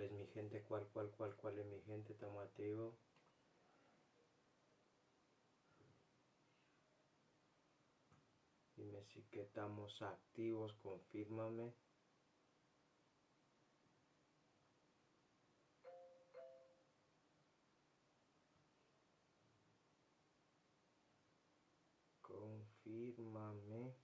es mi gente? ¿Cuál es mi gente? Estamos activos. Dime si que estamos activos, confírmame. Confírmame.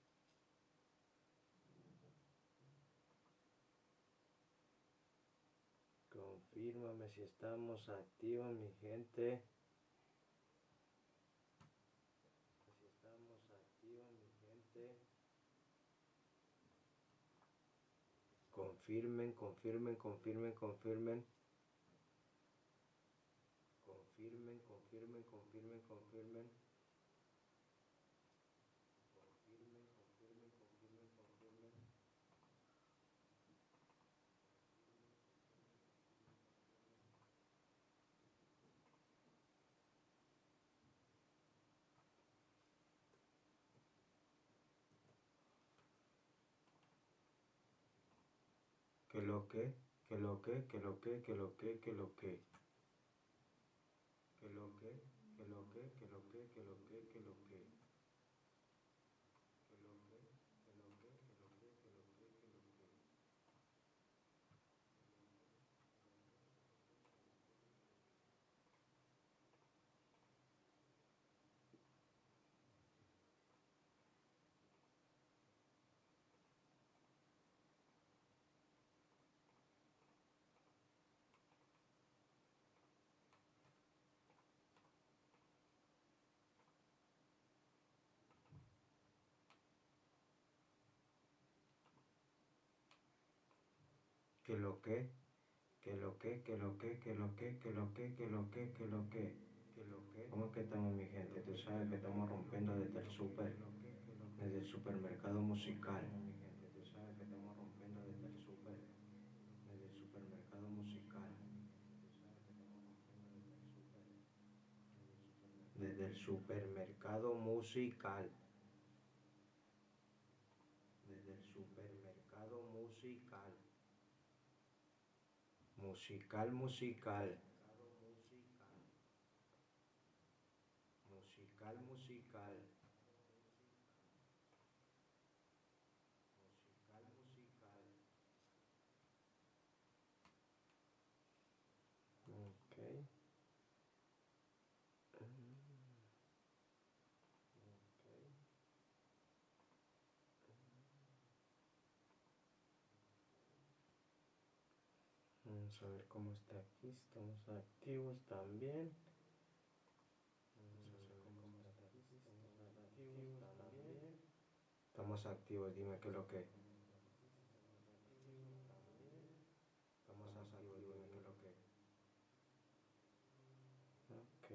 Confírmame si estamos activos, mi gente. Si estamos activos, mi gente. Confirmen, confirmen, confirmen, confirmen. Confirmen, confirmen, confirmen, confirmen. Confirmen, confirmen, confirmen, confirmen. Que lo que, que lo que, que lo que, que lo que, que lo que. Que lo que, que lo que, que lo que, que lo que, que lo que. Que lo que, que lo que, que lo que, que lo que, que lo que. Que lo que, que lo que, que lo que, que lo que, que lo que, que lo que, que lo que, que lo que. ¿Cómo es que estamos, mi gente? Tú sabes que estamos rompiendo desde el supermercado musical. Tú sabes que estamos rompiendo desde el supermercado musical. Desde el supermercado musical. Desde el supermercado musical. Musical, musical. Musical, musical. Musical, musical. Ok. Vamos a ver cómo está aquí. Estamos activos también. Vamos a ver cómo está aquí. Estamos activos también. Estamos activos, dime qué es lo que. Estamos activos, dime qué es lo que. Ok.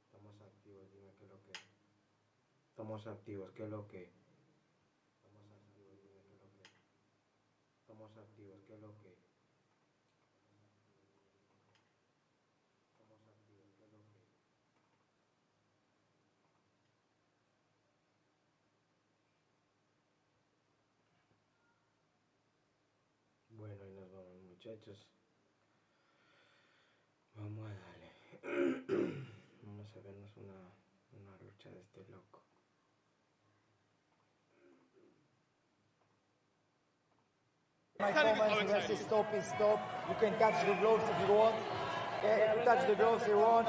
Estamos activos, dime qué es lo que. Estamos activos, ¿qué es lo que? Estamos activos, dime qué es lo que. Estamos activos, ¿qué es lo que? Estamos activos, ¿qué es lo que? Bueno, y nos vamos, muchachos. Vamos a darle. Vamos a vernos una lucha de este loco. My comments, the rest is stop is stop. You can touch the gloves if you want. Okay, you touch the gloves if you want.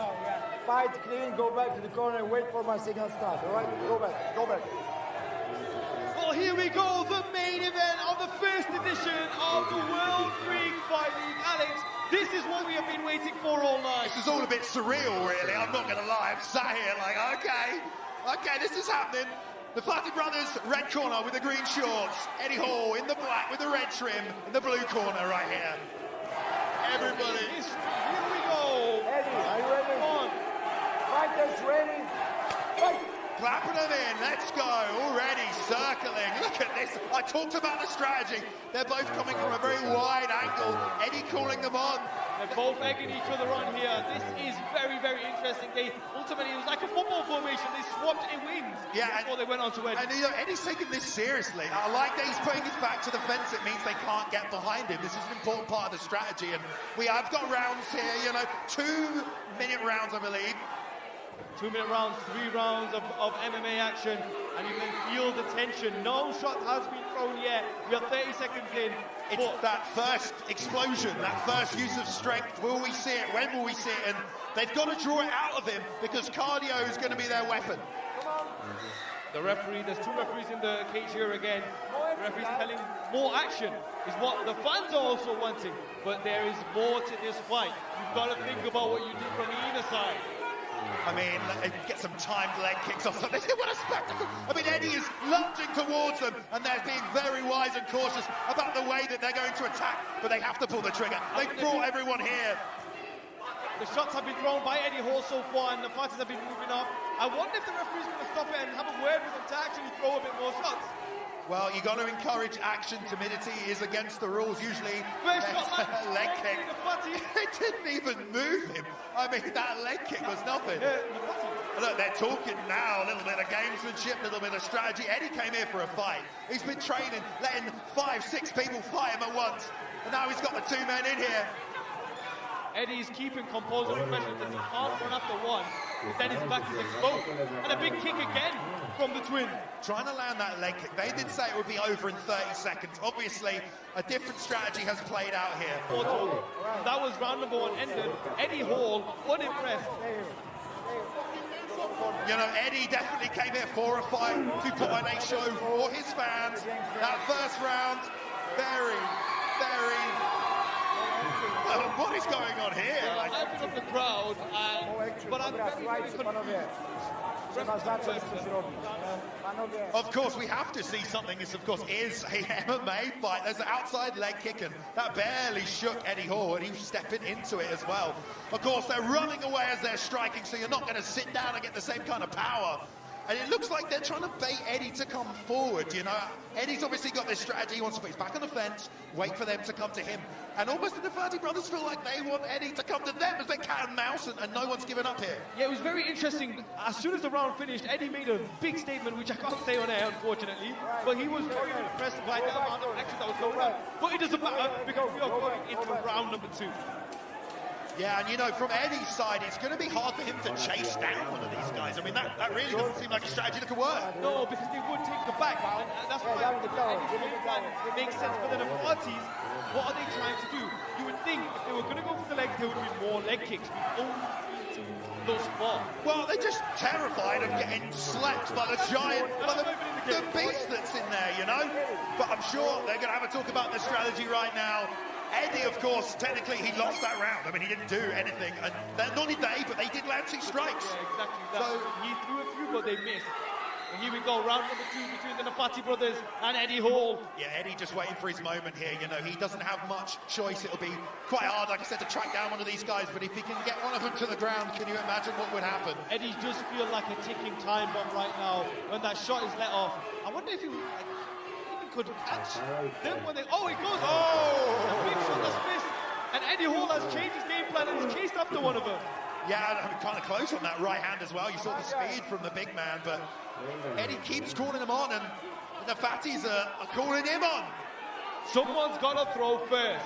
Fight clean, go back to the corner, wait for my signal start, alright? Go back, go back. Well, here we go, the main event of the first edition of the World Freak Fight League. Alex, this is what we have been waiting for all night. This is all a bit surreal, really. I'm not going to lie. I'm sat here like, okay, this is happening. The Fatty Brothers, red corner with the green shorts. Eddie Hall in the black with the red trim in the blue corner right here. Everybody. Here we go. Eddie, are you ready? Come on. Fighters ready? Fight! Clapping them in, let's go, already circling. Look at this, I talked about the strategy. They're both coming from a very wide angle. Eddie calling them on. They're both egging each other on here. This is very, very interesting. Ultimately, it was like a football formation. They swapped in wings before they went on to Eddie. And Eddie's taking this seriously. I like that he's putting his back to the fence. It means they can't get behind him. This is an important part of the strategy. And I've got rounds here, 2-minute rounds, I believe. 2-minute rounds, 3 rounds of MMA action, and you can feel the tension. No shot has been thrown yet. We are 30 seconds in. It's that first explosion, that first use of strength. Will we see it? When will we see it? And they've got to draw it out of him because cardio is going to be their weapon. The referee, there's 2 referees in the cage here again. The referee's telling more action is what the fans are also wanting. But there is more to this fight. You've got to think about what you did from either side. I mean, get some timed leg kicks off. What a spectacle. I mean, Eddie is lunging towards them, and they're being very wise and cautious about the way that they're going to attack, but they have to pull the trigger. They've brought everyone here. The shots have been thrown by Eddie Hall so far, and the fighters have been moving up. I wonder if the referee's going to stop it and have a word with them to actually throw a bit more shots. Well, you got to encourage action. Timidity is against the rules usually. First shot, leg kick. It didn't even move him. I mean, that leg kick was nothing. Look, they're talking now, a little bit of gamesmanship, a little bit of strategy. Eddie came here for a fight. He's been training, letting 5-6 people fight him at once. And now he's got the 2 men in here. Eddie's keeping composure and pressure because he can't run after one. But then his back is exposed. And a big kick again from the twin. Trying to land that leg kick. They did say it would be over in 30 seconds. Obviously, a different strategy has played out here. That was round number 1 ended. Eddie Hall, unimpressed. Eddie definitely came here for a fight to put on a show for his fans. That first round, very, very... what is going on here? I opened up the crowd, but I'm very confused. Of course, we have to see something. This, of course, is a MMA fight. There's an outside leg kick, and that barely shook Eddie Hall, and he was stepping into it as well. Of course, they're running away as they're striking, so you're not going to sit down and get the same kind of power. And it looks like they're trying to bait Eddie to come forward, Eddie's obviously got this strategy. He wants to put his back on the fence, wait for them to come to him. And almost the Nafati brothers feel like they want Eddie to come to them as they cat and mouse, and no one's given up here. Yeah, it was very interesting. As soon as the round finished, Eddie made a big statement, which I can't say on air, unfortunately. But he was very impressed by the amount of action that was going on. But it doesn't matter, because we are going into round number 2. Yeah, and from Eddie's side, it's going to be hard for him to chase down one of these guys. I mean, that really doesn't seem like a strategy that could work. No, because they would take the back, and that's why it makes sense for the Nafatis. What are they trying to do? You would think if they were going to go for the legs, there would be more leg kicks. We've only seen thus far. Well, they're just terrified of getting slapped by the giant, by the beast that's in there, But I'm sure they're going to have a talk about the strategy right now. Eddie, of course, technically he lost that round. I mean, he didn't do anything. And not did they, but they did land 2 strikes. Yeah, exactly. So he threw a few, but they missed. And here we go, round number 2 between the Nafati brothers and Eddie Hall. Yeah, Eddie just waiting for his moment here. He doesn't have much choice. It'll be quite hard, like I said, to track down one of these guys. But if he can get one of them to the ground, can you imagine what would happen? Eddie just feels like a ticking time bomb right now when that shot is let off. I wonder if he could catch them when they... Oh, it goes! Oh! A big shot that's missed. And Eddie Hall has changed his game plan and he's chased after one of them. Yeah, I mean, kind of close on that right hand as well. You saw the speed from the big man, but Eddie keeps calling him on, and the Fatties are calling him on. Someone's got to throw first.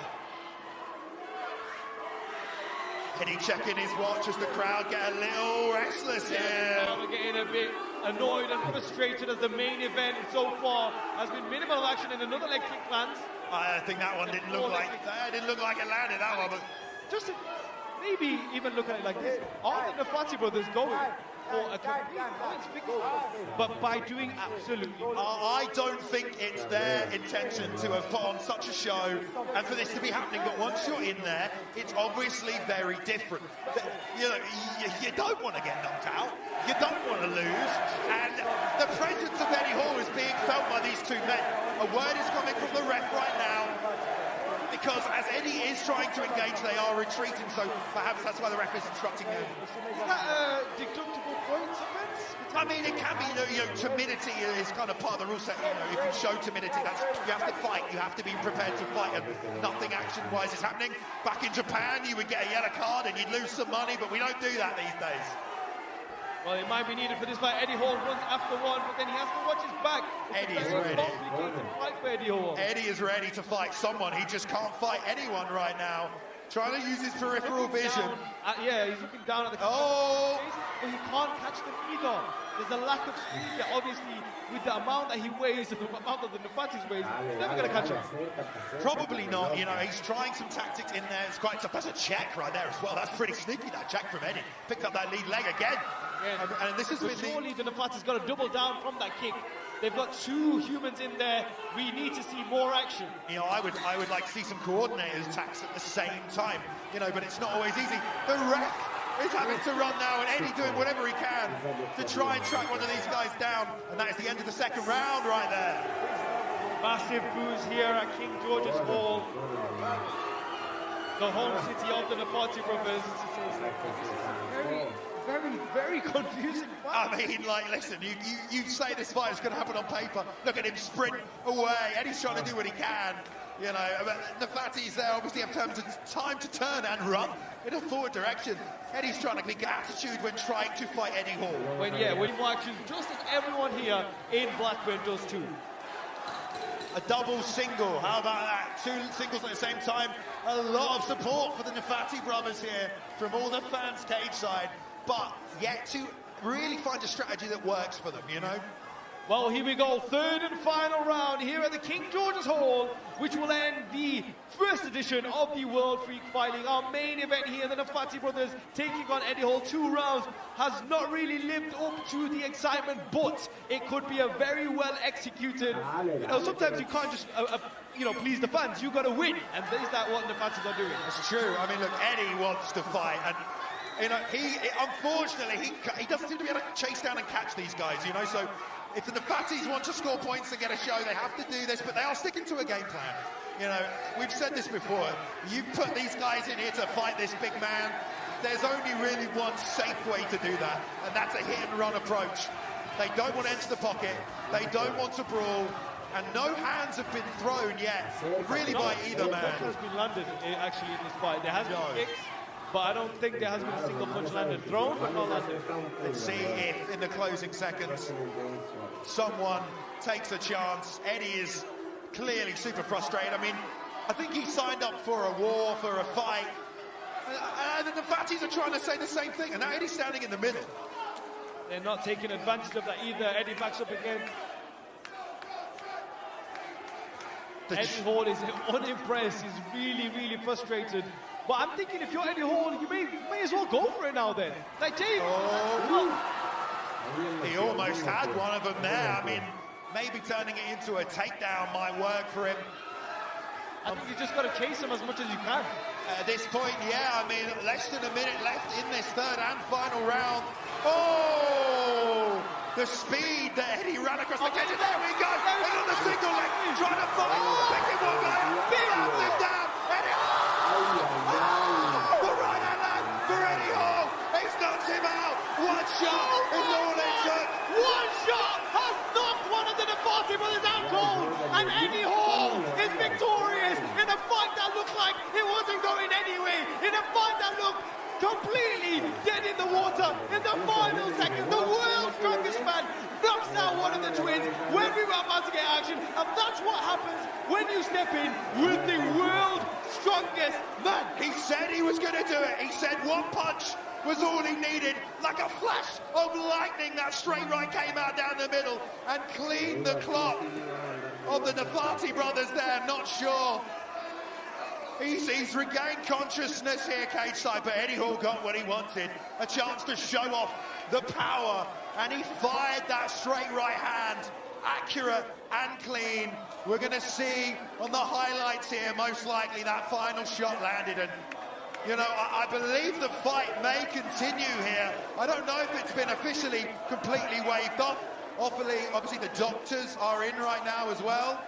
Eddie checking his watch as the crowd get a little restless here. We're getting a bit annoyed and frustrated as the main event so far has been minimal action in another leg kick lands. I think that one didn't look like it landed, that one. But just maybe even look at it like this. Are the Nafati brothers going for a complete points victory? But by doing absolutely I don't think it's their intention to have put on such a show and for this to be happening. But once you're in there, it's obviously very different. You don't want to get knocked out. You don't want to lose. And the presence of Eddie Hall is being felt by these 2 men. A word is coming from the ref right now. because as Eddie is trying to engage, they are retreating, so perhaps that's why the ref is instructing them. Is that a deductible points offence? I mean, it can be, you know, timidity is kind of part of the rule set. You know, if you show timidity, you have to fight. You have to be prepared to fight, and nothing action-wise is happening. Back in Japan, you would get a yellow card and you'd lose some money, but we don't do that these days. Well, it might be needed for this fight. Eddie Hall runs after one, but then he has to watch his back. Eddie is ready. Complicated fight for Eddie Hall. Eddie is ready to fight someone. He just can't fight anyone right now. Trying to use his peripheral vision. Yeah, he's looking down at the Oh! but he can't catch them either. There's a lack of speed there. Obviously, with the amount that he weighs and the amount that the Nefati's weighs, he's never going to catch him. Probably not. You know, he's trying some tactics in there. It's quite tough. That's a check right there as well. That's pretty sneaky, that check from Eddie. Picked up that lead leg again. Yeah. And this is with surely the Nefati's got to double down from that kick. They've got two humans in there. We need to see more action. You know, I would like to see some coordinated attacks at the same time. You know, but it's not always easy. The ref is having to run now, and Eddie doing whatever he can to try and track one of these guys down. And that is the end of the second round right there. Massive boos here at King George's Hall. The home city of the Nefati brothers. Very confusing fight. I mean, like, listen, you say this fight is going to happen on paper. Look at him sprint away. Eddie's trying to do what he can. You know, the Nefati's there obviously have time to turn and run in a forward direction. Eddie's trying to pick attitude when trying to fight Eddie Hall. When action, just as everyone here in Blackburn does too. A double single, how about that? Two singles at the same time. A lot of support for the Nefati brothers here from all the fans cage side, but yet to really find a strategy that works for them, you know? Well, here we go, third and final round here at the King George's Hall, which will end the first edition of the World Freak Fighting. Our main event here, the Nefati brothers taking on Eddie Hall. 2 rounds has not really lived up to the excitement, but it could be a very well executed. You know, sometimes you can't just, you know, please the fans. You got to win, and is that what the Nefatis are doing? That's true. I mean, look, Eddie wants to fight, and you know, unfortunately he doesn't seem to be able to chase down and catch these guys. You know, so. If the Nefatis want to score points and get a show, they have to do this, but they are sticking to a game plan. You know, we've said this before. You put these guys in here to fight this big man. There's only really one safe way to do that, and that's a hit-and-run approach. They don't want to enter the pocket. They don't want to brawl. And no hands have been thrown yet, really, by either man. No has been landed, actually, in this fight. There has been kicks. But I don't think there has been a single punch landed. Thrown, but not landed. Let's see if, in the closing seconds, someone takes a chance. Eddie is clearly super frustrated. I mean, I think he signed up for a war, for a fight. And the Nefatis are trying to say the same thing. And now Eddie's standing in the middle. They're not taking advantage of that either. Eddie backs up again. Eddie Hall is unimpressed. He's really, really frustrated. But I'm thinking, if you're Eddie Hall, you may as well go for it now then. Like, Dave. He almost had one of them there. I mean, maybe turning it into a takedown might work for him. I think you just got to chase him as much as you can. At this point, yeah, I mean, less than a minute left in this third and final round. Oh! The speed that Eddie ran across the cage. And there we go! He's on the single leg, trying to fight. Picking one guy, slams him down. Eddie Hall! The right hand leg for Eddie Hall. He's knocked him out. One shot is all it took. One shot has knocked one of the Nefati brothers out cold. And Eddie Hall is victorious in a fight that looked like it wasn't going anywhere. In a fight that looked completely dead in the water. In the final seconds, the world's strongest man knocks down one of the twins when we were about to get action. And that's what happens when you step in with the world's strongest man. He said he was going to do it. He said one punch was all he needed. Like a flash of lightning, that straight right came out down the middle and cleaned the clock of the Nefati brothers there. Not sure. He's regained consciousness here, cage side, but Eddie Hall got what he wanted. A chance to show off the power, and he fired that straight right hand, accurate and clean. We're going to see on the highlights here, most likely, that final shot landed. And, you know, I believe the fight may continue here. I don't know if it's been officially completely waved off. Obviously, the doctors are in right now as well.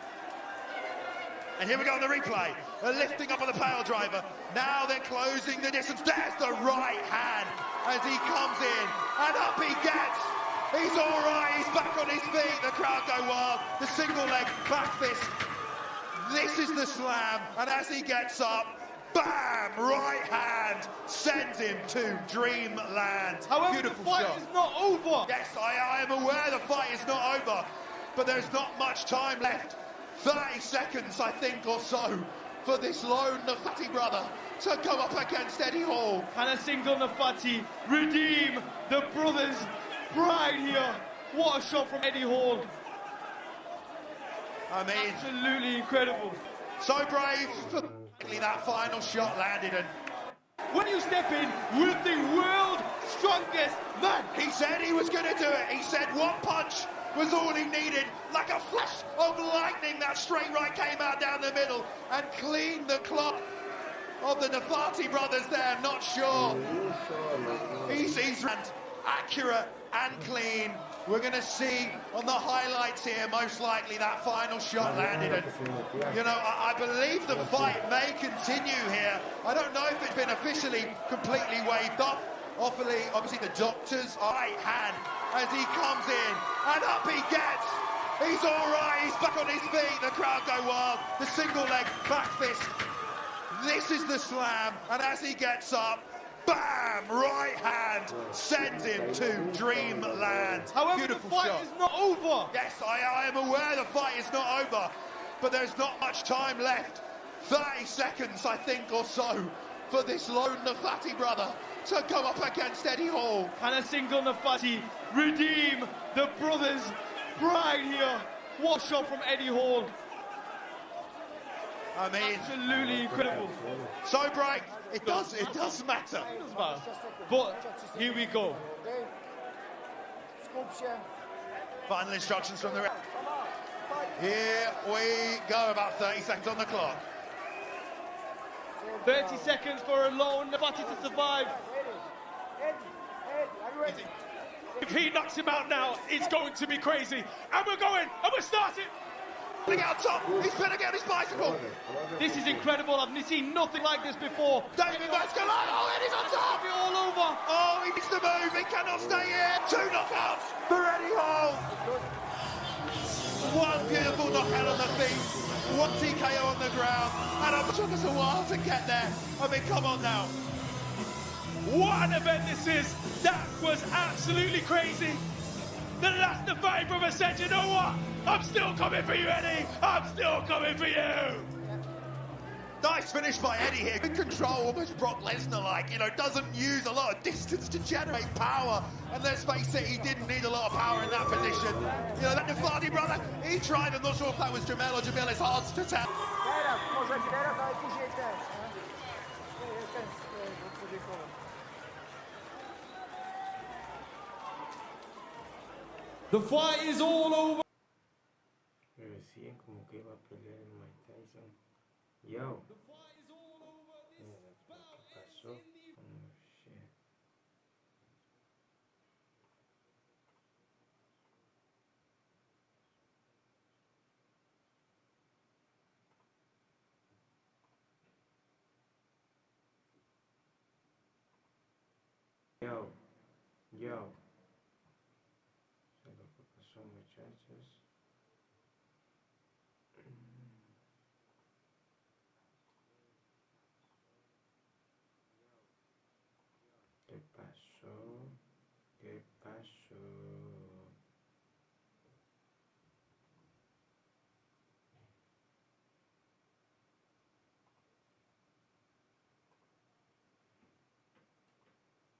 And here we go on the replay. They're lifting up on the pile driver. Now they're closing the distance. There's the right hand as he comes in. And up he gets. He's all right. He's back on his feet. The crowd go wild. The single leg back fist. This is the slam. And as he gets up, bam! Right hand sends him to dreamland. However, beautiful the fight shot. is not over. Yes, I am aware the fight is not over, but there's not much time left. 30 seconds, I think, or so, for this lone Nafati brother to go up against Eddie Hall. Can a single Nafati redeem the brothers' pride here? What a shot from Eddie Hall. I mean, Absolutely incredible. so brave. That final shot landed, and When you step in with the world's strongest man, he said he was going to do it. He said one punch was all he needed. Like a flash of lightning, that straight right came out down the middle and cleaned the clock of the Nafati brothers there. Not sure. He's accurate and clean. We're going to see on the highlights here, most likely, that final shot landed. And, you know, I believe the fight may continue here. I don't know if it's been officially completely waved off. Obviously, the doctor's right hand as he comes in. And up he gets. He's all right. He's back on his feet. The crowd go wild. The single leg back fist. This is the slam. And as he gets up, bam! Right hand sends him to dreamland. however, beautiful the fight shot. is not over. Yes, I am aware the fight is not over, but there's not much time left. 30 seconds, I think, or so, for this lone Nafati brother to go up against Eddie Hall. Can a single Nafati redeem the brothers' pride here? What a shot from Eddie Hall. I mean, Absolutely incredible. so bright. It does matter. But here we go. Okay? Skup się. Final instructions from the ref. Here we go, about 30 seconds on the clock. 30 seconds for a lone Nafati to survive. Eddie, are you ready? If he knocks him out now, it's going to be crazy. And we're going, and we're starting. Look out top, he's spinning out his bicycle. This is incredible. I've seen nothing like this before. David Mascalano, oh, Eddie's on top. Be all over. Oh, he needs to move, he cannot stay here. 2 knockouts for Eddie Hall. One beautiful knockout on the feet, one TKO on the ground, and it took us a while to get there. I mean, come on now. What an event this is. That was absolutely crazy. The last Nafati brother said, you know what? I'm still coming for you, Eddie. I'm still coming for you. Nice finish by Eddie here. Good control, almost Brock Lesnar-like. You know, doesn't use a lot of distance to generate power. And let's face it, he didn't need a lot of power in that position. You know, that Nafati brother, he tried. I'm not sure if that was Jamel or Jamil. It's hard to tell. Teraz, może teraz, ale później też. Ten podziękował. The fight is all over. Me decían como que iba a pelear en Mike Tyson. Yo. Mira, ¿qué pasó? Oh, shit. Yo. Yo. Sé lo que pasó, muchachos. ¿Qué pasó? ¿Qué pasó?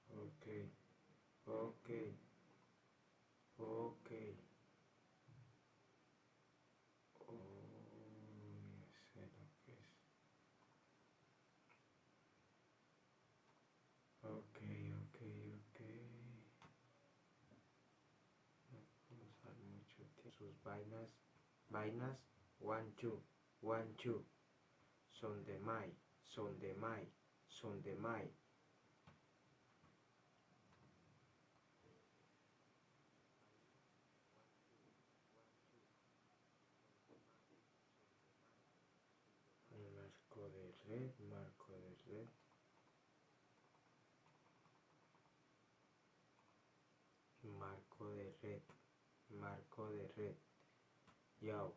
Ok, ok, ok. Oh, ya sé lo que es. Ok, ok, ok. No puedo usar mucho tiempo. Sus vainas, 1, 2, 1, 2. Son de Mai, son de Mai, son de Mai. red, marco de red. Marco de red, marco de red. Yo.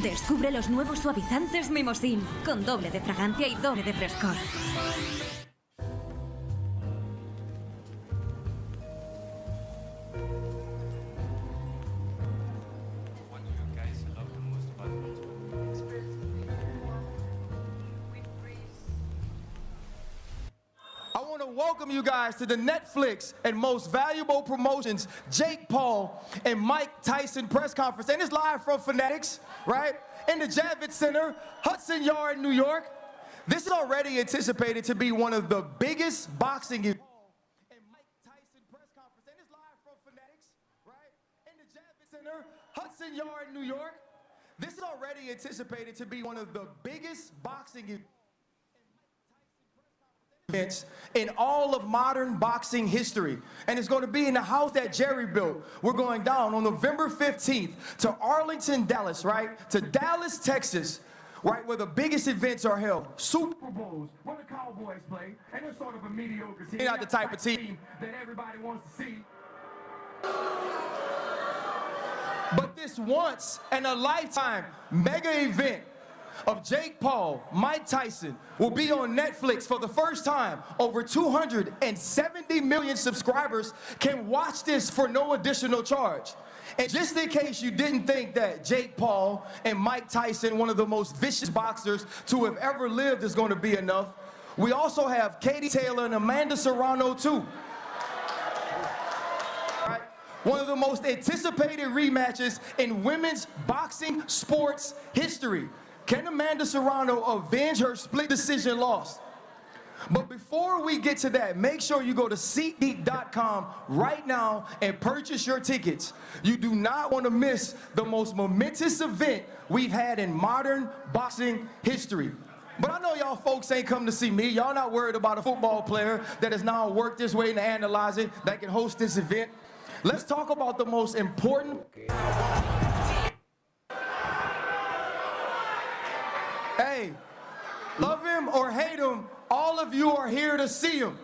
Descubre los nuevos suavizantes Mimosin, con doble de fragancia y doble de frescor. I want to welcome you guys to the Netflix and Most Valuable Promotions Jake Paul and Mike Tyson press conference. And it's live from Fanatics, right? In the Javits Center, Hudson Yard, New York. This is already anticipated to be one of the biggest boxing events. And Mike Tyson press conference. And it's live from Fanatics, right? In the Javits Center, Hudson Yard, New York. This is already anticipated to be one of the biggest boxing events in all of modern boxing history. And it's going to be in the house that Jerry built. We're going down on November 15th to Arlington, Dallas, right? To Dallas, Texas, right, where the biggest events are held. Super Bowls, where the Cowboys play, and they're sort of a mediocre team. They're not the type of team that everybody wants to see. But this once in a lifetime mega event of Jake Paul, Mike Tyson, will be on Netflix for the first time. Over 270 million subscribers can watch this for no additional charge. And just in case you didn't think that Jake Paul and Mike Tyson, one of the most vicious boxers to have ever lived, is going to be enough, we also have Katie Taylor and Amanda Serrano too. Right? One of the most anticipated rematches in women's boxing sports history. Can Amanda Serrano avenge her split decision loss? But before we get to that, make sure you go to SeatGeek.com right now and purchase your tickets. You do not want to miss the most momentous event we've had in modern boxing history. But I know y'all folks ain't come to see me. Y'all not worried about a football player that has now worked his way into analyzing that can host this event. Let's talk about the most important. Hey, love him or hate him, all of you are here to see him.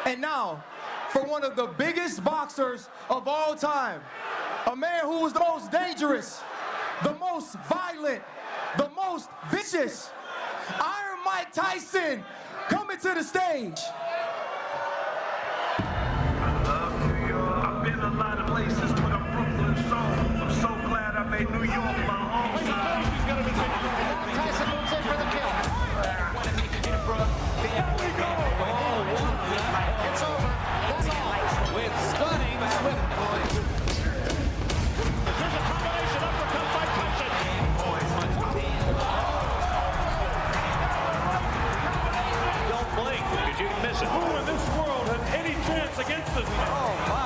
And now, for one of the biggest boxers of all time, a man who was the most dangerous, the most violent, the most vicious, Iron Mike Tyson, coming to the stage. I love New York. I've been a lot of places, but I'm Brooklyn soul. I'm so glad I made New York my home. Tyson moves in for the kill. It's over. That's all. With stunning swift. There's a combination uppercut by Tyson. Don't blink because you can miss it. Who in this world has any chance against this man? Oh my.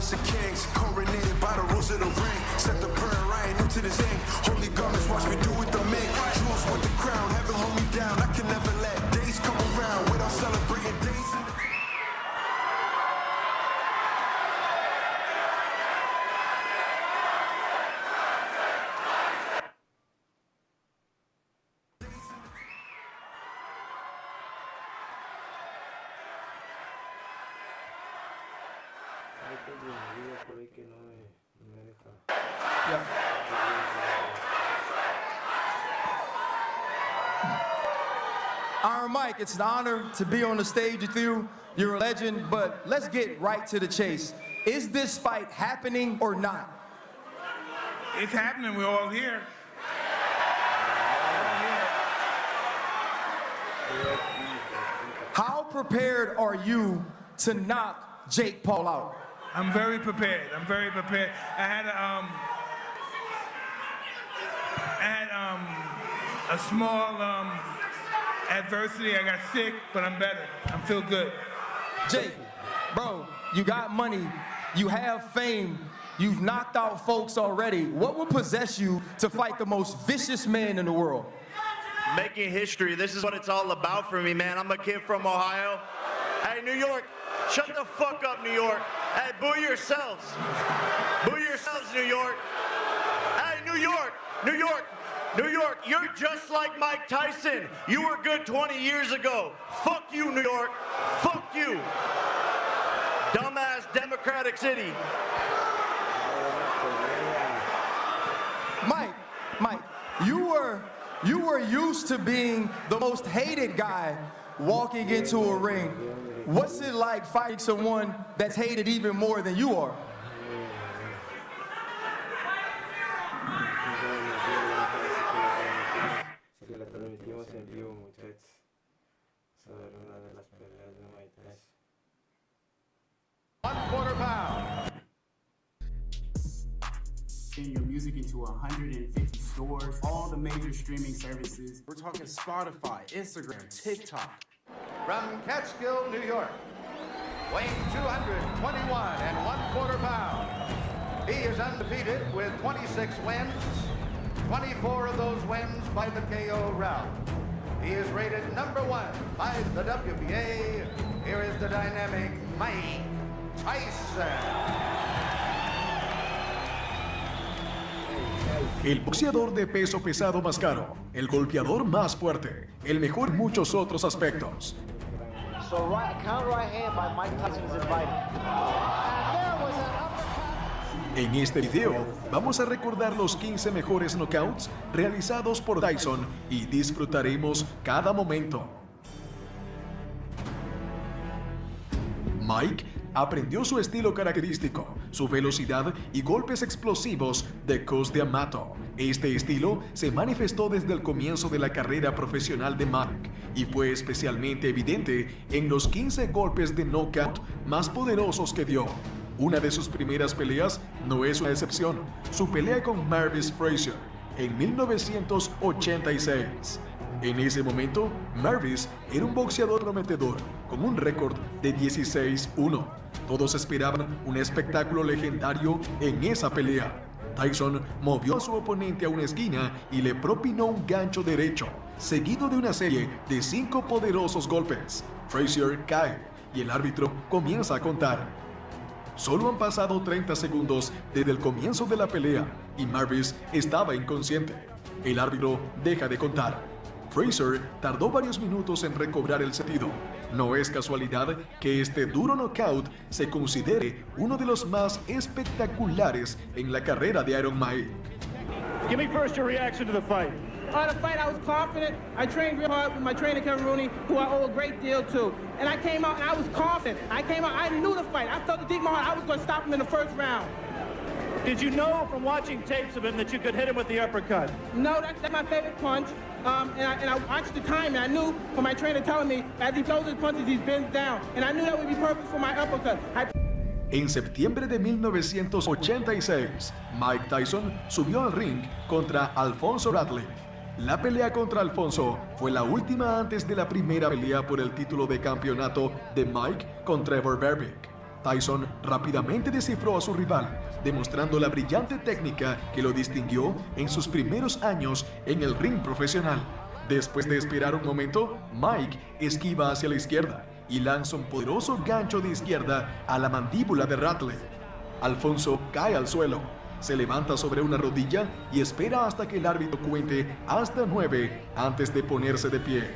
The kings, coronated by the rules of the ring. Set the prayer right into this thing. Holy garments, watch me do with the men. Jewels with the crown, heaven hold me down. I can never let days come around without celebrating days. Por ahí que no me deja. Yeah. Iron Mike, it's an honor to be on the stage with you. you're a legend, but let's get right to the chase. Is this fight happening or not? It's happening. We're all here. How prepared are you to knock Jake Paul out? I'm very prepared. I'm very prepared. I had a small adversity. I got sick, but I'm better. I feel good. Jake, bro, you got money, you have fame, you've knocked out folks already. What would possess you to fight the most vicious man in the world? Making history. This is what it's all about for me, man. I'm a kid from Ohio. Hey, New York, shut the fuck up, New York. Hey, boo yourselves. Boo yourselves, New York. Hey, New York, New York, New York, you're just like Mike Tyson. You were good 20 years ago. Fuck you, New York. Fuck you. Dumbass Democratic City. Mike, you were used to being the most hated guy walking into a ring. What's it like fighting someone that's hated even more than you are? La transmitimos en vivo, muchachos. Sobre una de las peleas de Mike Tyson. 1/4 pound. Your music into 150 stores, all the major streaming services. We're talking Spotify, Instagram, TikTok. From Catskill, New York, weighing 221 1/4 pounds. He is undefeated with 26 wins, 24 of those wins by the KO route. He is rated #1 by the WBA. Here is the dynamic Mike Tyson. El boxeador de peso pesado más caro, el golpeador más fuerte, el mejor en muchos otros aspectos. So counter right hand by Mike Tyson is invited. And there was an uppercut. En este video vamos a recordar los 15 mejores knockouts realizados por Tyson y disfrutaremos cada momento. Mike aprendió su estilo característico, su velocidad y golpes explosivos de Cus de Amato. Este estilo se manifestó desde el comienzo de la carrera profesional de Mike y fue especialmente evidente en los 15 golpes de knockout más poderosos que dio. Una de sus primeras peleas no es una excepción, su pelea con Marvis Frazier en 1986. En ese momento, Marvis era un boxeador prometedor, con un récord de 16-1. Todos esperaban un espectáculo legendario en esa pelea. Tyson movió a su oponente a una esquina y le propinó un gancho derecho, seguido de una serie de 5 poderosos golpes. Frazier cae y el árbitro comienza a contar. Solo han pasado 30 segundos desde el comienzo de la pelea y Marvis estaba inconsciente. El árbitro deja de contar. Frazier tardó varios minutos en recobrar el sentido. No es casualidad que este duro knockout se considere uno de los más espectaculares en la carrera de Iron Mike. Give me first your reaction to the fight. The fight, I was confident. I trained real hard with my trainer, Kevin Rooney, who I owe a great deal to. And I came out and I was confident. I knew the fight. I felt the deep in my heart I was going to stop him in the first round. Did you know from watching tapes of him that you could hit him with the uppercut? No, that's my favorite punch. And I watched the time, and I knew from my trainer telling me as he throws his punches, he's bent down. And I knew that would be perfect for my uppercut. En septiembre de 1986, Mike Tyson subió al ring contra Alfonso Ratliff. La pelea contra Alfonso fue la última antes de la primera pelea por el título de campeonato de Mike con Trevor Berbick. Tyson rápidamente descifró a su rival, demostrando la brillante técnica que lo distinguió en sus primeros años en el ring profesional. Después de esperar un momento, Mike esquiva hacia la izquierda y lanza un poderoso gancho de izquierda a la mandíbula de Ratliff. Alfonso cae al suelo, se levanta sobre una rodilla y espera hasta que el árbitro cuente hasta 9 antes de ponerse de pie.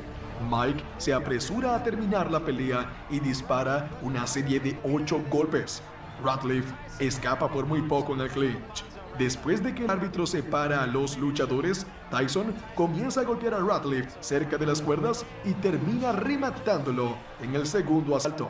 Mike se apresura a terminar la pelea y dispara una serie de 8 golpes. Ratliff escapa por muy poco en el clinch. Después de que el árbitro separa a los luchadores, Tyson comienza a golpear a Ratliff cerca de las cuerdas y termina rematándolo en el segundo asalto.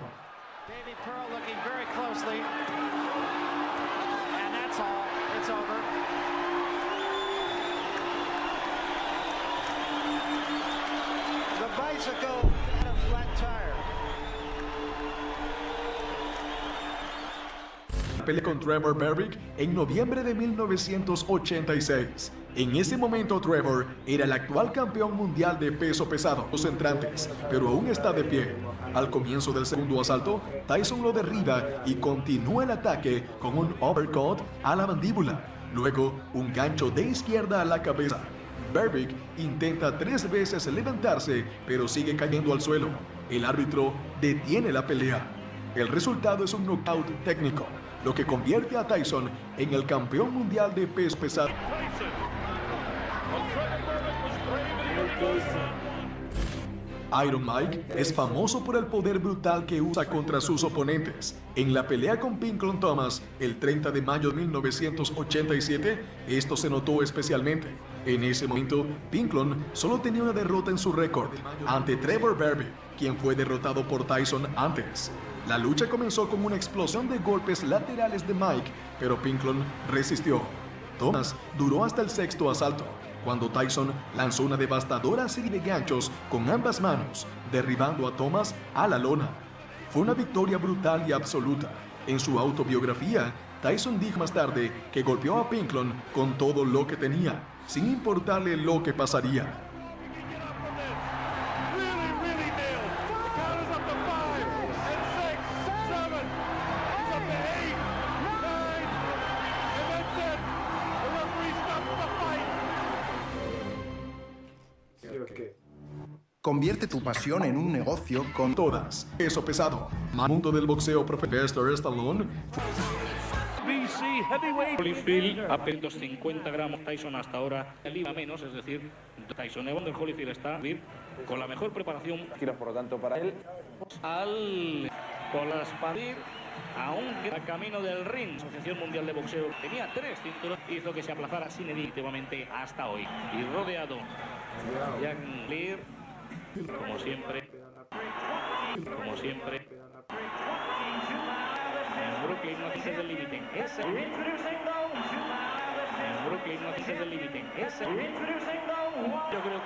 Pelea con Trevor Berbick en noviembre de 1986. En ese momento Trevor era el actual campeón mundial de peso pesado, los entrantes, pero aún está de pie. Al comienzo del segundo asalto, Tyson lo derriba y continúa el ataque con un uppercut a la mandíbula. Luego, un gancho de izquierda a la cabeza. Berbick intenta 3 veces levantarse, pero sigue cayendo al suelo. El árbitro detiene la pelea. El resultado es un knockout técnico, lo que convierte a Tyson en el campeón mundial de peso pesado. Iron Mike es famoso por el poder brutal que usa contra sus oponentes. En la pelea con Pinklon Thomas el 30 de mayo de 1987, esto se notó especialmente. En ese momento, Pinklon solo tenía una derrota en su récord ante Trevor Berbick, quien fue derrotado por Tyson antes. La lucha comenzó con una explosión de golpes laterales de Mike, pero Pinklon resistió. Thomas duró hasta el sexto asalto, cuando Tyson lanzó una devastadora serie de ganchos con ambas manos, derribando a Thomas a la lona. Fue una victoria brutal y absoluta. En su autobiografía, Tyson dijo más tarde que golpeó a Pinklon con todo lo que tenía, sin importarle lo que pasaría. Convierte tu pasión en un negocio con todas. Peso pesado. Mundo del boxeo Profesor Stallone. BC Heavyweight. Holyfield a 250 gramos. Tyson hasta ahora libra menos, es decir, Tyson Evander Holyfield está con la mejor preparación. Giros por lo tanto para él. Con las padir, aún queda camino del ring. La Asociación Mundial de Boxeo tenía 3 cinturones, hizo que se aplazara sin definitivamente hasta hoy. Y rodeado Jack Lear. Como siempre, en Brooklyn noticias del límite, en Brooklyn noticias del límite, yo creo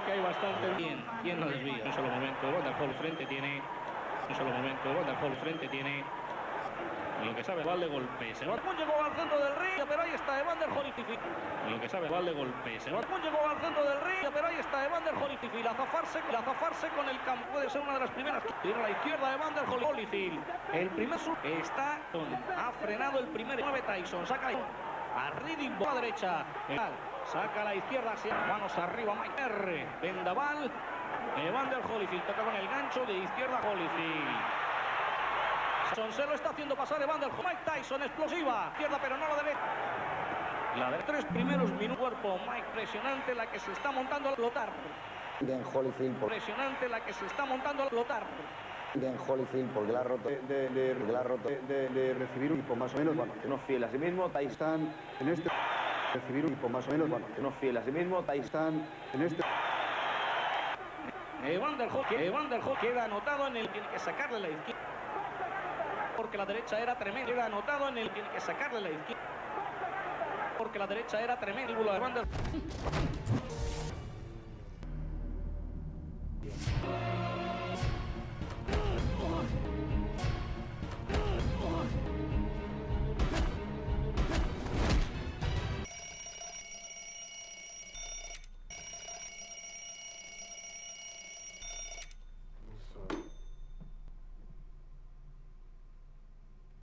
que hay bastante bien. ¿Quién lo desvía? Un solo momento, Evander Holyfield frente tiene lo que sabe Evander de golpe. Se va, llegó al centro del ring, pero ahí está Evander Holyfield. Lo que sabe Evander de golpe. Se va, llegó al centro del ring, pero ahí está Evander Holyfield. A zafarse con el campo. Puede ser una de las primeras. Tira a la izquierda Evander Holyfield. El primer está ha frenado el primer 9 Tyson. Saca a Reading a la derecha. Saca a la izquierda hacia manos arriba Mike R. Vendaval. Evander Holyfield toca con el gancho de izquierda Holyfield. Se lo está haciendo pasar Evander Mike Tyson, explosiva. Izquierda, pero no la derecha. La de 3 primeros minutos. Cuerpo Mike, presionante la que se está montando a explotar. Presionante la que se está montando a explotar. Holyfield porque la ha roto de recibir un equipo más o menos, bueno, que no es fiel a sí mismo. Tyson en este recibir un equipo más o menos, bueno, que no es fiel a sí mismo. Tyson en este. Evander Holyfield queda anotado en el. Tiene que sacarle la izquierda. Porque la derecha era tremenda. Queda anotado en el. Tiene que sacarle la izquierda. Porque la derecha era tremenda.